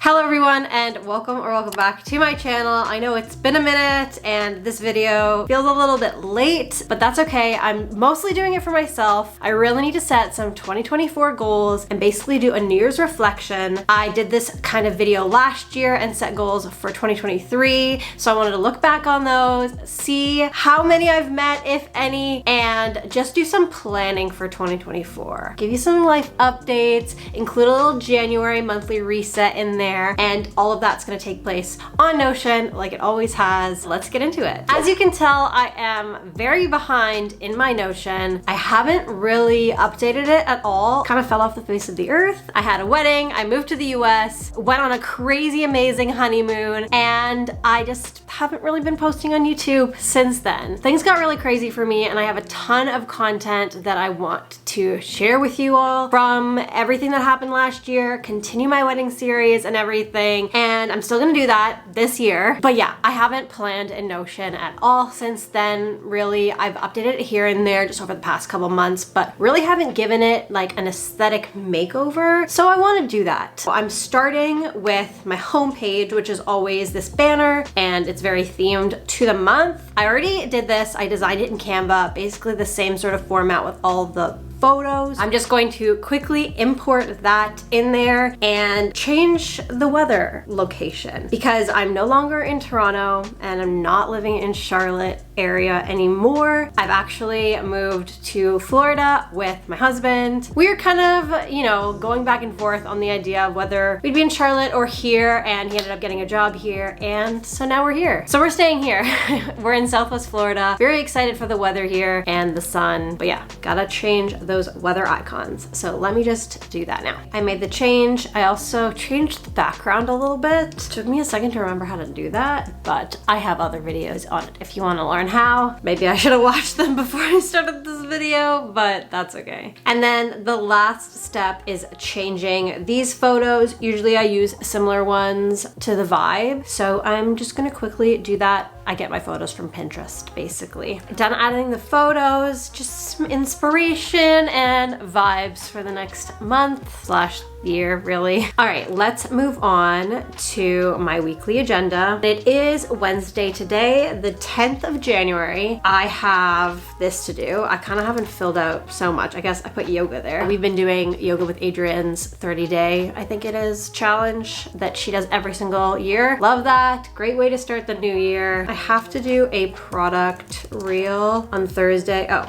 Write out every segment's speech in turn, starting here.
Hello everyone and welcome back to my channel. I know it's been a minute and this video feels a little bit late, but that's okay. I'm mostly doing it for myself. I really need to set some 2024 goals and basically do a New Year's reflection. I did this kind of video last year and set goals for 2023, so I wanted to look back on those, see how many I've met, if any, and just do some planning for 2024. Give you some life updates, include a little January monthly reset in there, and all of that's going to take place on Notion like it always has. Let's get into it. As you can tell, I am very behind in my Notion. I haven't really updated it at all. Kind of fell off the face of the earth. I had a wedding, I moved to the US, went on a crazy amazing honeymoon, and I just haven't really been posting on YouTube since then. Things got really crazy for me and I have a ton of content that I want to share with you all from everything that happened last year, continue my wedding series and everything, and I'm still gonna do that this year. But yeah, I haven't planned in Notion at all since then. Really, I've updated it here and there just over the past couple months, but really haven't given it like an aesthetic makeover, so I want to do that. So I'm starting with my homepage, which is always this banner, and it's very themed to the month. I already did this. I designed it in Canva, basically the same sort of format with all the photos. I'm just going to quickly import that in there and change the weather location because I'm no longer in Toronto and I'm not living in Charlotte area anymore. I've actually moved to Florida with my husband. We were kind of, you know, going back and forth on the idea of whether we'd be in Charlotte or here, and he ended up getting a job here, and so now we're here. So we're staying here. We're in Southwest Florida. Very excited for the weather here and the sun, but yeah, gotta change those weather icons. So let me just do that now. I made the change. I also changed the background a little bit. It took me a second to remember how to do that, but I have other videos on it if you want to learn how. Maybe I should have watched them before I started this video, but that's okay. And then the last step is changing these photos. Usually I use similar ones to the vibe, so I'm just gonna quickly do that. I get my photos from Pinterest, basically. Done adding the photos, just some inspiration and vibes for the next month / year, really. All right, let's move on to my weekly agenda. It is Wednesday today, the 10th of January. I have this to do. I kind of haven't filled out so much. I guess I put yoga there. We've been doing yoga with Adrian's 30-day, I think it is, challenge that she does every single year. Love that. Great way to start the new year. I have to do a product reel on Thursday. Oh,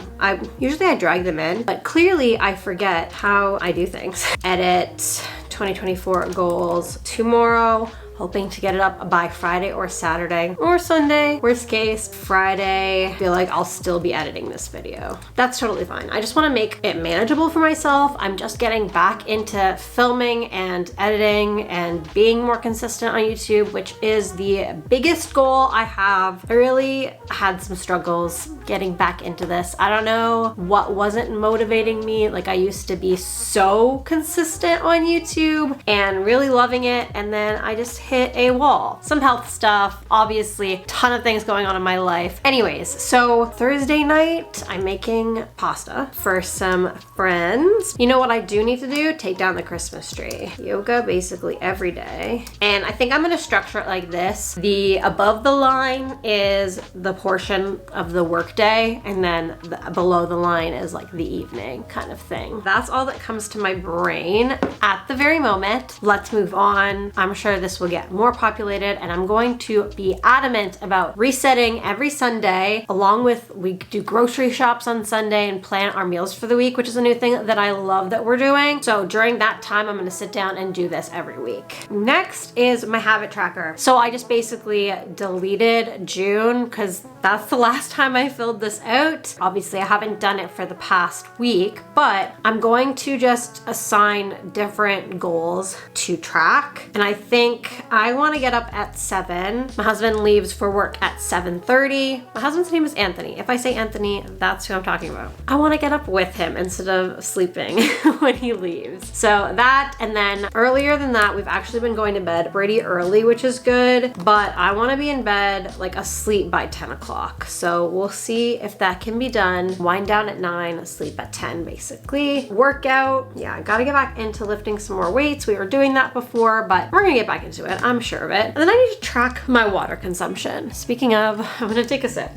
usually I drag them in, but clearly I forget how I do things. Edit 2024 goals tomorrow. Hoping to get it up by Friday or Saturday or Sunday. Worst case, Friday. I feel like I'll still be editing this video. That's totally fine. I just want to make it manageable for myself. I'm just getting back into filming and editing and being more consistent on YouTube, which is the biggest goal I have. I really had some struggles getting back into this. I don't know what wasn't motivating me. Like, I used to be so consistent on YouTube and really loving it, and then I just hit a wall. Some health stuff, obviously, ton of things going on in my life. Anyways, so Thursday night, I'm making pasta for some friends. You know what I do need to do? Take down the Christmas tree. Yoga basically every day. And I think I'm gonna structure it like this. The above the line is the portion of the workday, and then below the line is like the evening kind of thing. That's all that comes to my brain at the very moment. Let's move on. I'm sure this will get more populated, and I'm going to be adamant about resetting every Sunday, along with we do grocery shops on Sunday and plan our meals for the week, which is a new thing that I love that we're doing. So during that time, I'm going to sit down and do this every week. Next is my habit tracker. So I just basically deleted June because that's the last time I filled this out. Obviously, I haven't done it for the past week, but I'm going to just assign different goals to track. And I think I want to get up at 7. My husband leaves for work at 7:30. My husband's name is Anthony. If I say Anthony, that's who I'm talking about. I want to get up with him instead of sleeping when he leaves. So that, and then earlier than that, we've actually been going to bed pretty early, which is good, but I want to be in bed like asleep by 10 o'clock. So we'll see if that can be done. Wind down at 9, sleep at 10 basically. Workout, yeah, I gotta get back into lifting some more weights. We were doing that before, but we're gonna get back into it. I'm sure of it. And then I need to track my water consumption. Speaking of, I'm gonna take a sip.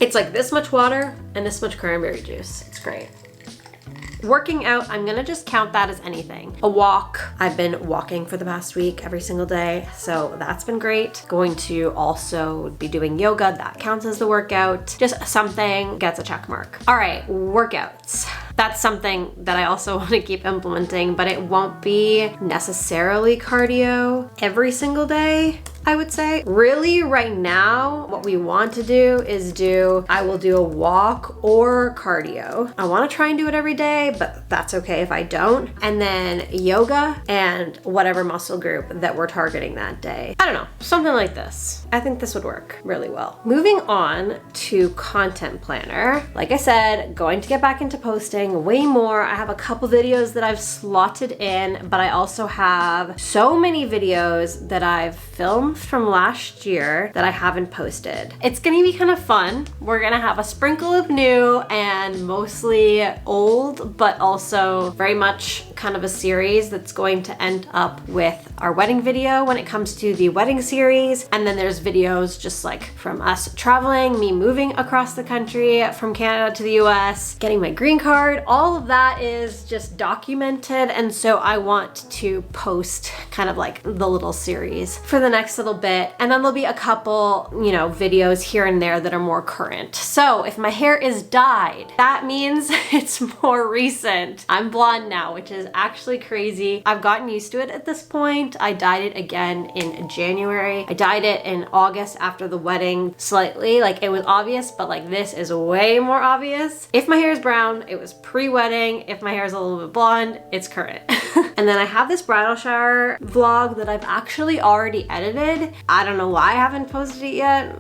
It's like this much water and this much cranberry juice. It's great. Working out, I'm gonna just count that as anything. A walk, I've been walking for the past week every single day, so that's been great. Going to also be doing yoga, that counts as the workout. Just something gets a check mark. All right, workouts. That's something that I also want to keep implementing, but it won't be necessarily cardio every single day, I would say. Really, right now, what we want to do is I will do a walk or cardio. I want to try and do it every day, but that's okay if I don't. And then yoga and whatever muscle group that we're targeting that day. I don't know, something like this. I think this would work really well. Moving on to content planner. Like I said, going to get back into posting way more. I have a couple videos that I've slotted in, but I also have so many videos that I've filmed from last year that I haven't posted. It's gonna be kind of fun. We're gonna have a sprinkle of new and mostly old, but also very much kind of a series that's going to end up with our wedding video when it comes to the wedding series. And then there's videos just like from us traveling, me moving across the country from Canada to the US, getting my green card. All of that is just documented. And so I want to post kind of like the little series for the next little bit. And then there'll be a couple, you know, videos here and there that are more current. So if my hair is dyed, that means it's more recent. I'm blonde now, which is actually crazy. I've gotten used to it at this point. I dyed it again in January. I dyed it in August after the wedding slightly. Like, it was obvious, but like this is way more obvious. If my hair is brown, it was pre-wedding. If my hair is a little bit blonde, it's current. And then I have this bridal shower vlog that I've actually already edited. I don't know why I haven't posted it yet.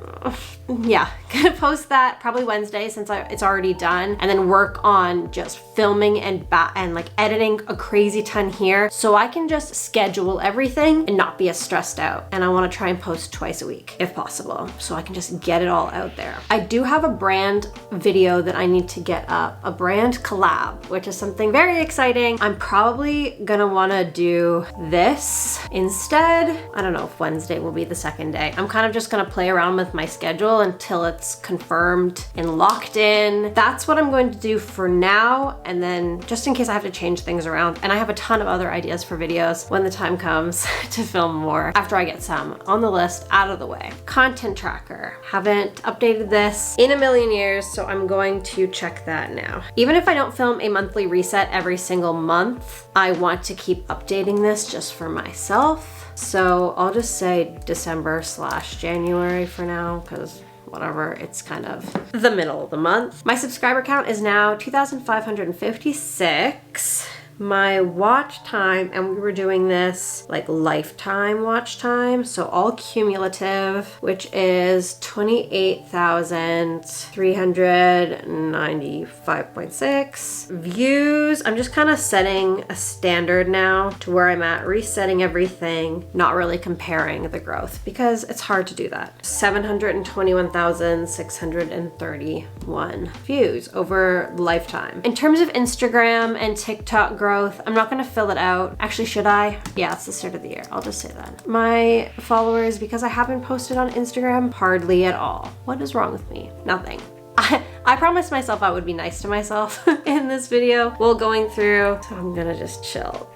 Yeah, gonna post that probably Wednesday since it's already done, and then work on just filming and like editing a crazy ton here so I can just schedule everything and not be as stressed out. And I want to try and post twice a week if possible so I can just get it all out there. I do have a brand video that I need to get up, a brand collab, which is something very exciting. I'm probably gonna want to do this instead. I don't know if Wednesday will be the second day. I'm kind of just gonna play around with my schedule until it's confirmed and locked in. That's what I'm going to do for now, and then just in case I have to change things around. And I have a ton of other ideas for videos when the time comes to film more after I get some on the list out of the way. Content tracker. Haven't updated this in a million years, so I'm going to check that now. Even if I don't film a monthly reset every single month, I want to keep updating this just for myself. So I'll just say December/January for now, because whatever, it's kind of the middle of the month. My subscriber count is now 2,556. My watch time, and we were doing this like lifetime watch time, so all cumulative, which is 28,395.6 views. I'm just kind of setting a standard now to where I'm at, resetting everything, not really comparing the growth because it's hard to do that. 721,631 views over lifetime. In terms of Instagram and TikTok growth, I'm not gonna fill it out. Actually, should I? Yeah, it's the start of the year. I'll just say that. My followers, because I haven't posted on Instagram hardly at all. What is wrong with me? Nothing. I promised myself I would be nice to myself in this video while going through, so I'm gonna just chill.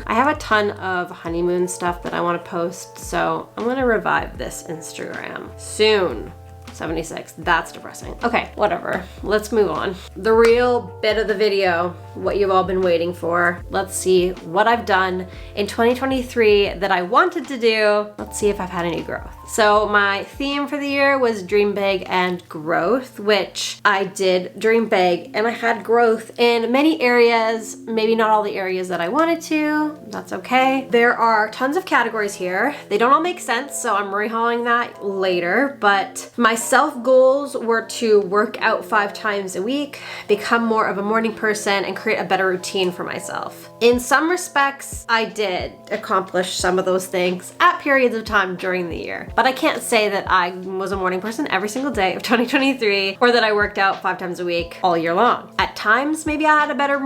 I have a ton of honeymoon stuff that I want to post, so I'm gonna revive this Instagram soon. 76, that's depressing. Okay, whatever, let's move on. The real bit of the video, what you've all been waiting for. Let's see what I've done in 2023 that I wanted to do. Let's see if I've had any growth. So my theme for the year was dream big and growth, which I did dream big, and I had growth in many areas, maybe not all the areas that I wanted to. That's okay. There are tons of categories here. They don't all make sense, so I'm rehauling that later, but my self goals were to work out 5 times a week, become more of a morning person, and create a better routine for myself. In some respects, I did accomplish some of those things at periods of time during the year. But I can't say that I was a morning person every single day of 2023 or that I worked out 5 times a week all year long. At times, maybe I had a better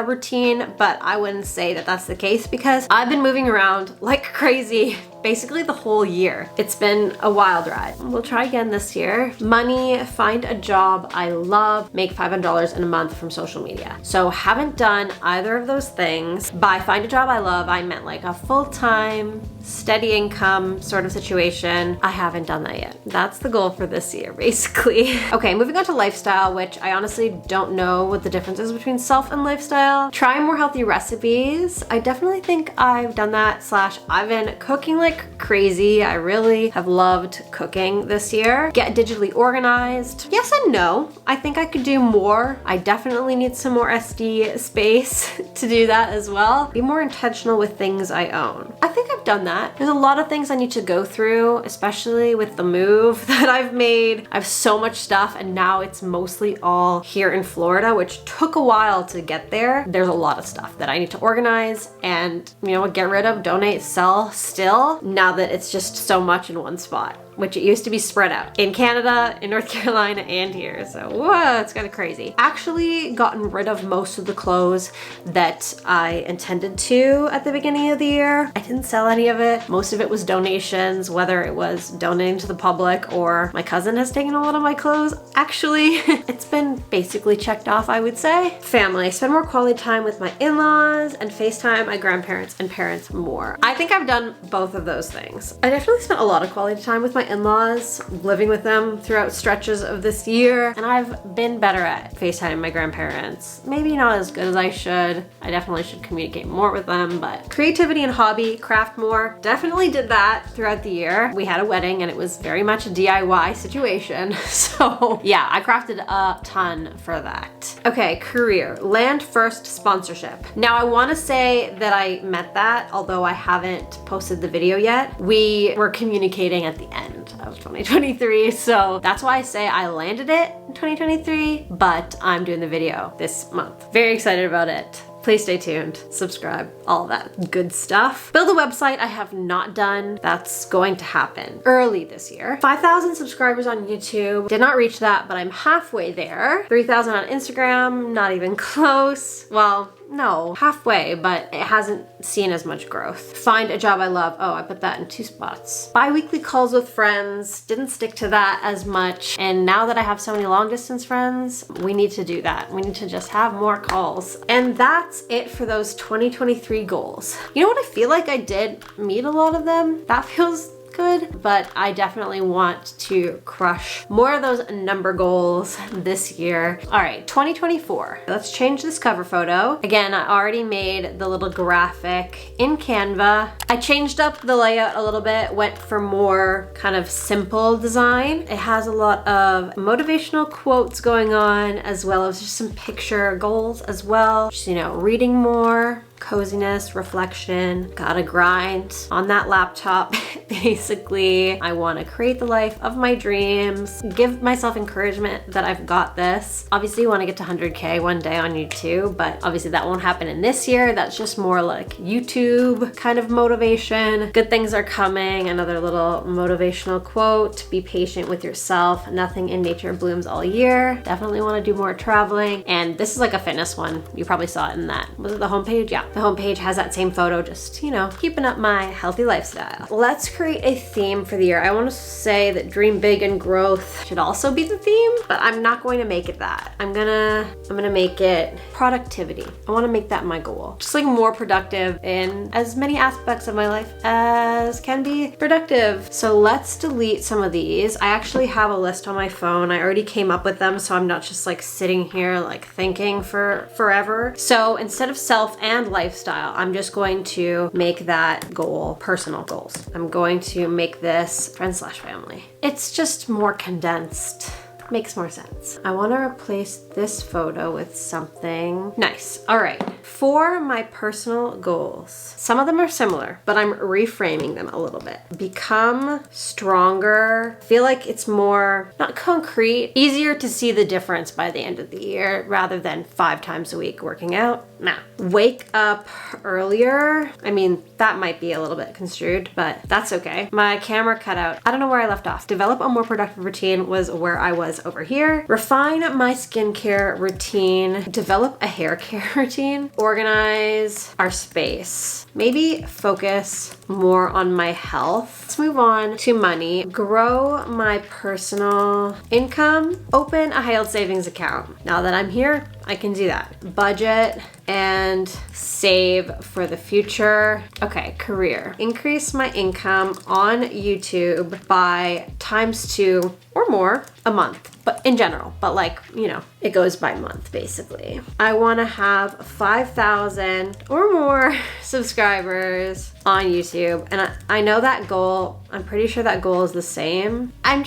routine, but I wouldn't say that that's the case because I've been moving around like crazy basically the whole year. It's been a wild ride. We'll try again this year. Money, find a job I love, make $500 in a month from social media. So haven't done either of those things. By find a job I love, I meant like a full-time, steady income sort of situation. I haven't done that yet. That's the goal for this year, basically. Okay, moving on to lifestyle, which I honestly don't know what the difference is between self and lifestyle. Try more healthy recipes. I definitely think I've done that / I've been cooking like crazy. I really have loved cooking this year. Get digitally organized. Yes and no. I think I could do more. I definitely need some more SD space to do that as well. Be more intentional with things I own. I think I've done that. There's a lot of things I need to go through, especially with the move that I've made. I have so much stuff and now it's mostly all here in Florida, which took a while to get there. There's a lot of stuff that I need to organize and, you know, get rid of, donate, sell still, now that it's just so much in one spot, which it used to be spread out in Canada, in North Carolina, and here. So whoa, it's kind of crazy. Actually gotten rid of most of the clothes that I intended to at the beginning of the year. I didn't sell any of it. Most of it was donations, whether it was donating to the public or my cousin has taken a lot of my clothes. Actually, it's been basically checked off, I would say. Family, spend more quality time with my in-laws and FaceTime my grandparents and parents more. I think I've done both of those things. I definitely spent a lot of quality time with my in-laws, living with them throughout stretches of this year, and I've been better at FaceTime my grandparents. Maybe not as good as I should. I definitely should communicate more with them, but creativity and hobby, craft more. Definitely did that throughout the year. We had a wedding and it was very much a DIY situation. So yeah, I crafted a ton for that. Okay, career, land first sponsorship. Now I wanna say that I met that, although I haven't posted the video yet. We were communicating at the end of 2023, so that's why I say I landed it in 2023, but I'm doing the video this month. Very excited about it. Please stay tuned, subscribe, all that good stuff. Build a website I have not done. That's going to happen early this year. 5,000 subscribers on YouTube. Did not reach that, but I'm halfway there. 3,000 on Instagram, not even close. Well, no, halfway, but it hasn't seen as much growth. Find a job I love. Oh, I put that in 2 spots. Bi-weekly calls with friends. Didn't stick to that as much. And now that I have so many long distance friends, we need to do that. We need to just have more calls. And that's it for those 2023 goals. You know what? I feel like I did meet a lot of them. That feels good, but I definitely want to crush more of those number goals this year. All right, 2024. Let's change this cover photo. Again, I already made the little graphic in Canva. I changed up the layout a little bit, went for more kind of simple design. It has a lot of motivational quotes going on, as well as just some picture goals as well. Just, you know, reading more, coziness, reflection, gotta grind on that laptop. Basically, I want to create the life of my dreams, give myself encouragement that I've got this. Obviously, you want to get to 100K one day on YouTube, but obviously that won't happen in this year. That's just more like YouTube kind of motivation. Good things are coming. Another little motivational quote, be patient with yourself. Nothing in nature blooms all year. Definitely want to do more traveling. And this is like a fitness one. You probably saw it in that. Was it the homepage? Yeah. The homepage has that same photo, just, you know, keeping up my healthy lifestyle. Let's create a theme for the year. I want to say that dream big and growth should also be the theme, but I'm not going to make it that. I'm gonna make it productivity. I want to make that my goal. Just like more productive in as many aspects of my life as can be productive. So let's delete some of these. I actually have a list on my phone. I already came up with them, so I'm not just like sitting here like thinking for forever. So instead of self and lifestyle, I'm just going to make that goal personal goals. I'm going to make this friends/family. It's just more condensed. makes more sense. I want to replace this photo with something nice. All right, for my personal goals, some of them are similar, but I'm reframing them a little bit. Become stronger. I feel like it's more, not concrete, easier to see the difference by the end of the year rather than 5 times a week working out. Nah. Wake up earlier. I mean, that might be a little bit construed, but that's okay. My camera cut out. I don't know where I left off. Develop a more productive routine was where I was over here. Refine my skincare routine. Develop a hair care routine. Organize our space. Maybe focus more on my health. Let's move on to money. Grow my personal income. Open a high yield savings account. Now that I'm here, I can do that. Budget and save for the future. Okay, career. Increase my income on YouTube by ×2 or more a month, but in general, but like, you know, it goes by month basically. I want to have 5,000 or more subscribers on YouTube. And I know that goal, I'm pretty sure that goal is the same. I'm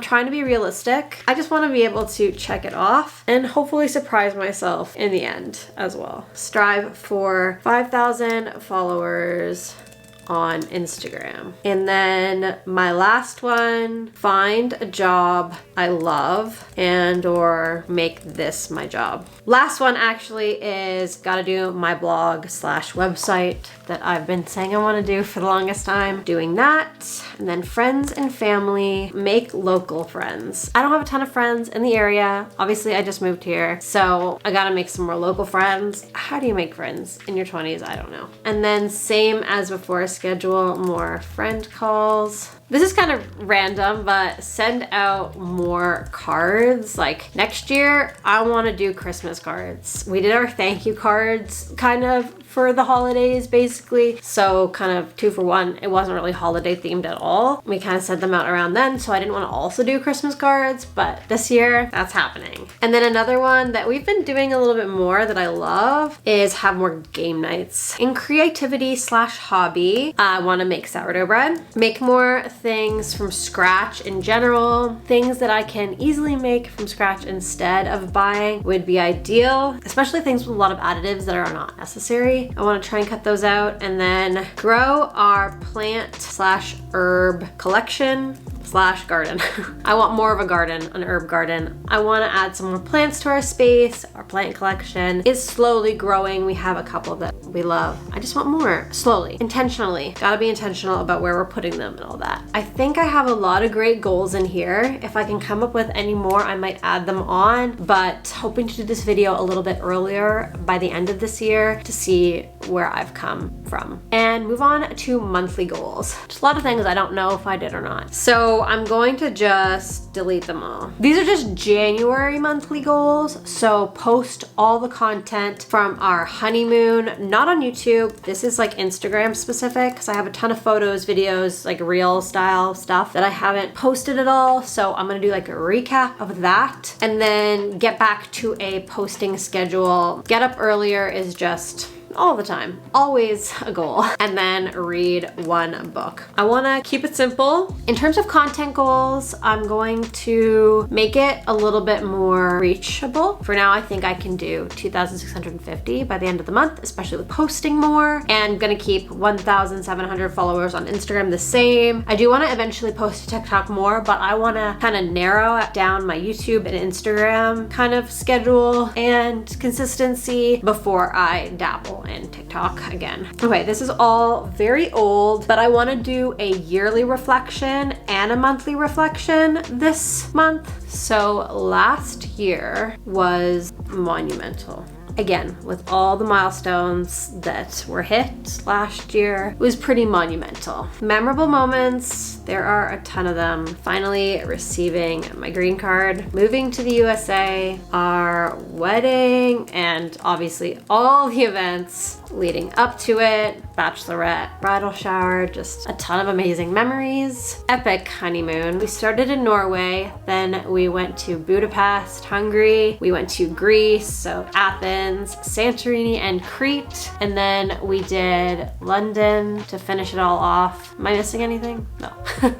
trying to be realistic. I just want to be able to check it off and hopefully surprise myself in the end as well. Strive for 5,000 followers on Instagram. And then my last one, find a job I love and or make this my job. Last one actually is gotta do my blog / website that I've been saying I want to do for the longest time. Doing that. And then friends and family, make local friends. I don't have a ton of friends in the area. Obviously I just moved here, so I gotta make some more local friends. How do you make friends in your 20s? I don't know. And then same as before, schedule more friend calls. This is kind of random, but send out more cards. Like next year, I want to do Christmas cards. We did our thank you cards kind of for the holidays basically. So kind of 2 for 1. It wasn't really holiday themed at all. We kind of sent them out around then, so I didn't want to also do Christmas cards, but this year that's happening. And then another one that we've been doing a little bit more that I love is have more game nights. In creativity / hobby, I want to make sourdough bread, make more things from scratch in general. Things that I can easily make from scratch instead of buying would be ideal, especially things with a lot of additives that are not necessary. I want to try and cut those out. And then grow our plant / herb collection / garden. I want more of a garden, an herb garden. I want to add some more plants to our space. Our plant collection is slowly growing. We have a couple that we love. I just want more, slowly, intentionally. Gotta be intentional about where we're putting them and all that. I think I have a lot of great goals in here. If I can come up with any more, I might add them on, but hoping to do this video a little bit earlier by the end of this year to see where I've come from. And move on to monthly goals. Just a lot of things I don't know if I did or not. So I'm going to just delete them all. These are just January monthly goals. So post all the content from our honeymoon, not on YouTube. This is like Instagram specific because I have a ton of photos, videos, like reel style stuff that I haven't posted at all. So I'm gonna do like a recap of that and then get back to a posting schedule. Get up earlier is just all the time, always a goal. And then read 1 book. I wanna keep it simple. In terms of content goals, I'm going to make it a little bit more reachable. For now, I think I can do 2,650 by the end of the month, especially with posting more, and gonna keep 1,700 followers on Instagram the same. I do wanna eventually post to TikTok more, but I wanna kind of narrow down my YouTube and Instagram kind of schedule and consistency before I dabble in TikTok again. Okay, this is all very old, but I want to do a yearly reflection and a monthly reflection this month. So last year was monumental. Again, with all the milestones that were hit last year, it was pretty monumental. Memorable moments, there are a ton of them. Finally receiving my green card, moving to the USA, our wedding, and obviously all the events leading up to it, bachelorette, bridal shower, just a ton of amazing memories. Epic honeymoon. We started in Norway, then we went to Budapest, Hungary. We went to Greece, so Athens, Santorini, and Crete. And then we did London to finish it all off. Am I missing anything? No.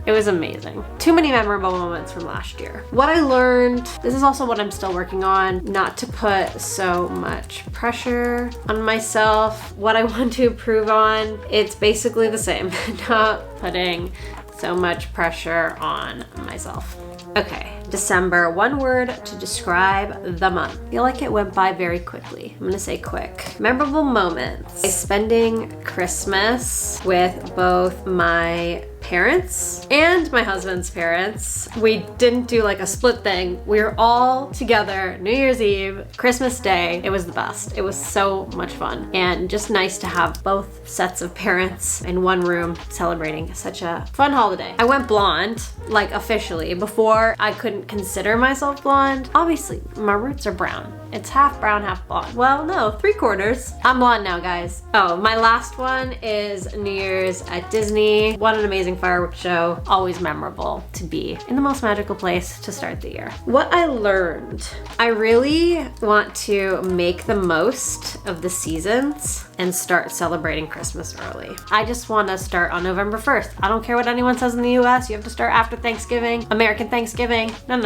It was amazing. Too many memorable moments from last year. What I learned, this is also what I'm still working on, not to put so much pressure on myself. What I want to improve on, it's basically the same. Not putting so much pressure on myself. Okay, December, one word to describe the month. I feel like it went by very quickly. I'm gonna say quick. Memorable moments. Spending Christmas with both my parents and my husband's parents. We didn't do like a split thing. We were all together New Year's Eve, Christmas Day. It was the best. It was so much fun and just nice to have both sets of parents in one room celebrating such a fun holiday. I went blonde, like officially. Before, I couldn't consider myself blonde. Obviously, my roots are brown. It's half brown, half blonde. Well, no, 3/4. I'm blonde now, guys. Oh, my last one is New Year's at Disney. What an amazing fireworks show. Always memorable to be in the most magical place to start the year. What I learned, I really want to make the most of the seasons and start celebrating Christmas early. I just want to start on November 1st. I don't care what anyone says in the US. You have to start after Thanksgiving, American Thanksgiving. No.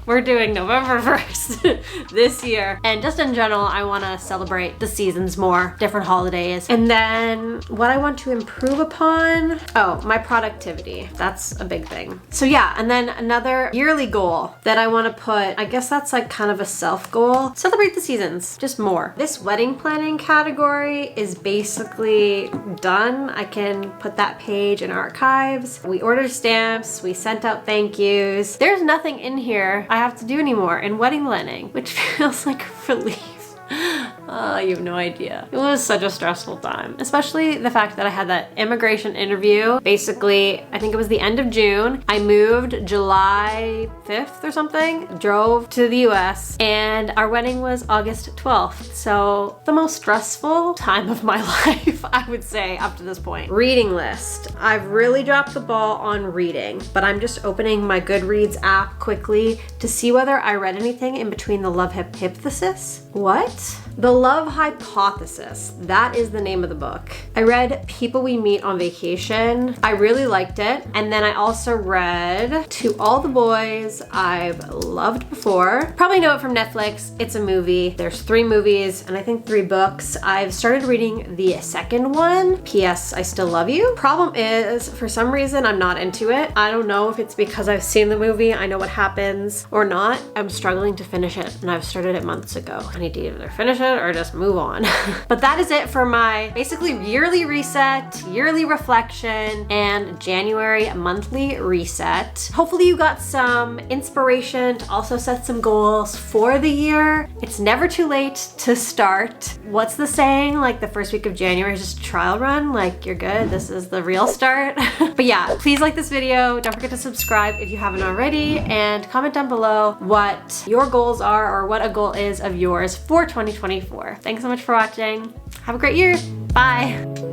We're doing November 1st this year. And just in general, I want to celebrate the seasons more, different holidays. And then what I want to improve upon, oh, my productivity. That's a big thing. So yeah, and then another yearly goal that I want to put, I guess that's like kind of a self goal. Celebrate the seasons, just more. This wedding planning category is basically done. I can put that page in archives. We ordered stamps, we sent out thank yous. There's nothing in here I have to do anymore in wedding planning, which feels like relief. You have no idea. It was such a stressful time, especially the fact that I had that immigration interview. Basically, I think it was the end of June. I moved July 5th or something, drove to the US, and our wedding was August 12th. So the most stressful time of my life, I would say, up to this point. Reading list. I've really dropped the ball on reading, but I'm just opening my Goodreads app quickly to see whether I read anything in between the love hypothesis. What? The Love Hypothesis. That is the name of the book. I read People We Meet on Vacation. I really liked it. And then I also read To All the Boys I've Loved Before. Probably know it from Netflix. It's a movie. There's 3 movies and I think 3 books. I've started reading the second one, P.S. I Still Love You. Problem is, for some reason, I'm not into it. I don't know if it's because I've seen the movie, I know what happens, or not. I'm struggling to finish it and I've started it months ago. I need to either finish it or just move on. But that is it for my basically yearly reset, yearly reflection, and January monthly reset. Hopefully you got some inspiration to also set some goals for the year. It's never too late to start. What's the saying? Like the first week of January is just a trial run. Like you're good, this is the real start. But yeah, please like this video. Don't forget to subscribe if you haven't already, and comment down below what your goals are or what a goal is of yours for 2024. Thanks so much for watching. Have a great year. Bye.